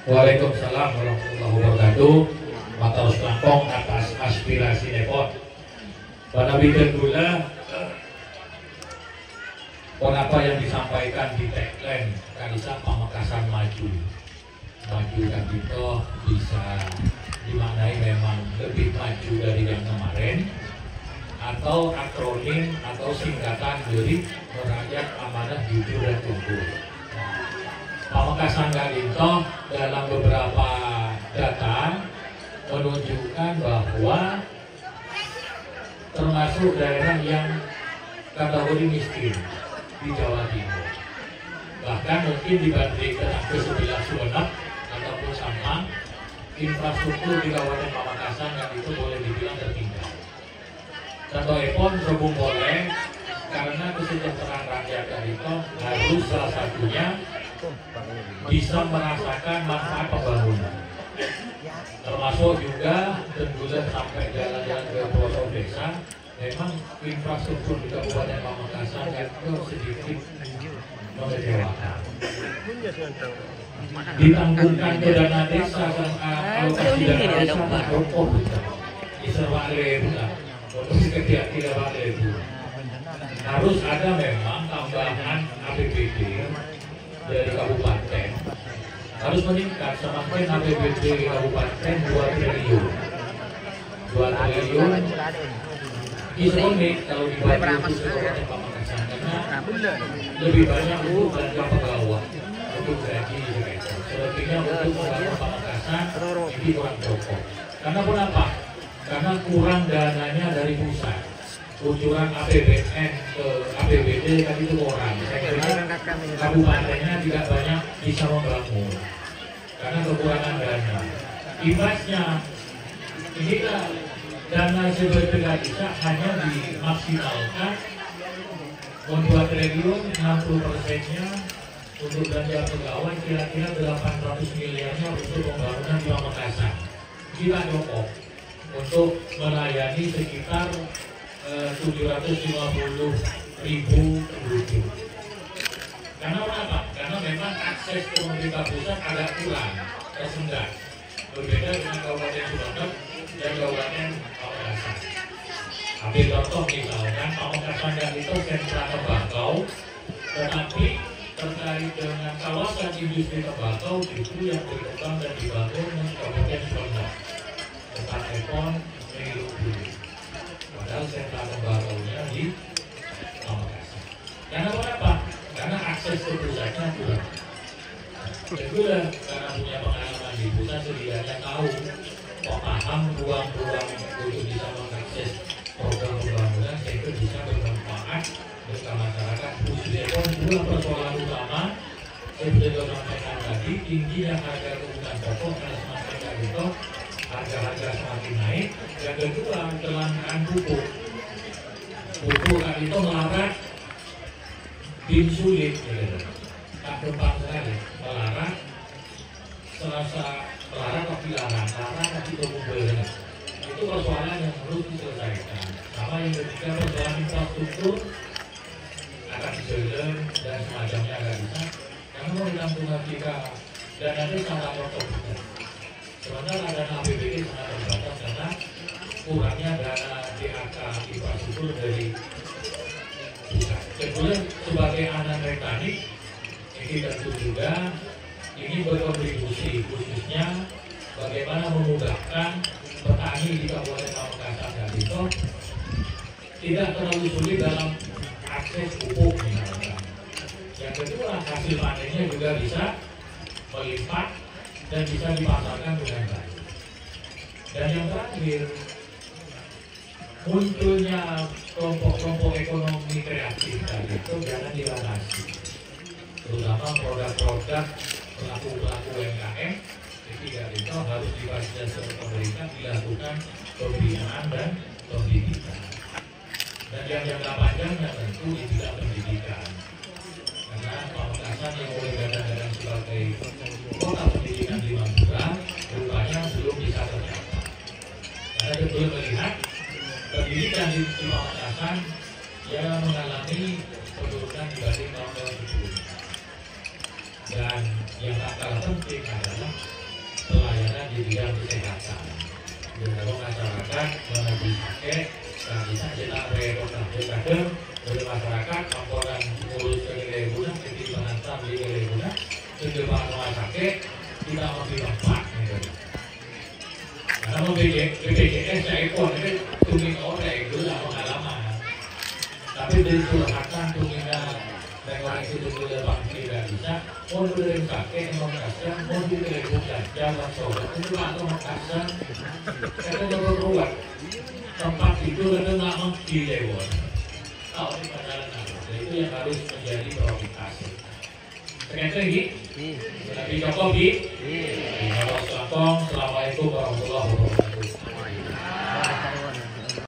Waalaikumsalam warahmatullahi wabarakatuh. Matur langkong atas aspirasi nepot. Pada bidang gula, apa yang disampaikan di tagline Kalisa Pamekasan Maju. Maju kan kita bisa dimaknai memang lebih maju dari yang kemarin, atau akronim atau singkatan dari Merakyat Amanah Jujur dan Unggul. Pamekasan Galinto dalam beberapa data menunjukkan bahwa termasuk daerah yang kategori miskin di Jawa Timur. Bahkan mungkin dibandingkan ke sebelah Sumenep ataupun Sampang, infrastruktur di Kabupaten Pamekasan yang itu boleh dibilang tertinggal. Contohnya sebelum boleh, karena kesejahteraan rakyat itu harus salah satunya bisa merasakan manfaat pembangunan, termasuk juga tentunya sampai jalan-jalan ke pelosok desa. Memang infrastruktur di Kabupaten Pamekasan itu sedikit mengecewakan. Ditanggungkan ke dana desa dan alokasi dana desa rokok diserwale pula untuk sekedar tidak itu harus ada memang tambahan APBD dari kabupaten, harus meningkat semakin APBD kabupaten 2 triliun isonik kalau dibagi untuk Kabupaten Pamekasan, karena lebih banyak untuk belanja pegawai untuk gaji selebihnya untuk membangun Pamekasan ini kurang cukup. Karena kenapa? Karena kurang dananya dari pusat. Kucuran APBN ke APBD kan itu kurang. Saya kira kabupatennya tidak banyak bisa membangun karena kekurangan dana. Imbasnya inilah dana sebetulnya bisa hanya dimaksimalkan 2 triliun, 60%-nya untuk belanja pegawai, kira-kira 800 miliarnya untuk pembangunan di Pamekasan. Kita cukup untuk melayani sekitar 750.000 penduduk. Karena apa? Karena memang akses ke pemerintah pusat agak kurang, tersendat. Berbeda dengan Kabupaten Sumenep dan Kabupaten Pamekasan. Ambil contoh misalkan Pamekasan yang itu sentra tembakau, tetapi terkait dengan kawasan industri tembakau itu yang berkembang dan dibangun di Kabupaten Sumenep. Tempat ekon Melu Budi. Padahal sentra tembakaunya di Pamekasan. Karena apa? Karena akses ke pusatnya kurang. Kedua, karena punya pengalaman di pusat, setidaknya tahu kok paham ruang-ruang untuk bisa mengakses program pembangunan sehingga bisa bermanfaat bagi masyarakat. Khususnya dua persoalan utama saya sudah sampaikan tadi, tingginya harga kebutuhan pokok karena semakin itu harga-harga semakin naik. Yang kedua, kelangkaan pupuk. Pupuk kan itu melarat bin sulit, tak gampang sekali melarat. Serasa melarat tapi larang tapi kumpulnya. Itu persoalan yang harus diselesaikan. Sama yang ketiga, persoalan infrastruktur akan jalan dan semacamnya akan bisa. Karena mau ditanggung kita dan nanti sangat terbatas. Sementara dana APBD sangat terbatas karena kurangnya dana DAK infrastruktur dari pusat. Kedua, sebagai anak mekanik, ini tentu juga ini berkontribusi khususnya bagaimana memudahkan petani di Kabupaten Pamekasan dan itu tidak terlalu sulit dalam akses pupuk misalkan. Yang kedua, hasil panennya juga bisa melipat dan bisa dipasarkan dengan baik. Dan yang terakhir, munculnya kelompok-kelompok ekonomi kreatif tadi itu jangan dibatasi, terutama produk-produk pelaku-pelaku UMKM. Jadi itu harus difasilitasi oleh pemerintah, dilakukan pembinaan dan pendidikan. Dan yang jangka panjangnya tentu tidak pendidikan, karena Pamekasan yang oleh gadang-gadang sebagai kota pendidikan di Madura rupanya belum bisa tercapai. Karena betul melihat pendidikan di Pamekasan yang mengalami penurunan dibanding tahun-tahun sebelumnya. Dan yang tak kalah penting adalah bidang kesehatan. Kalau masyarakat menagih pakai, dan bisa cetak repot kadang dari masyarakat laporan ngurus kegedean, jadi pengantar di kegedean, kegedean rumah sakit tidak lebih lengkap. Karena BPJS saya ikut, itu tuning orang itu lah pengalaman. Tapi dari curhatan tuningnya orang itu sudah pasti tidak bisa. Mau beli kakek mau kasar, mau beli bukan jangan sobat itu atau kasar. Kita perlu buat tempat itu kita nggak mesti lewat. Tahu di perjalanan itu yang harus menjadi prioritas. Ternyata ini, tapi cukup di. Assalamualaikum warahmatullahi wabarakatuh.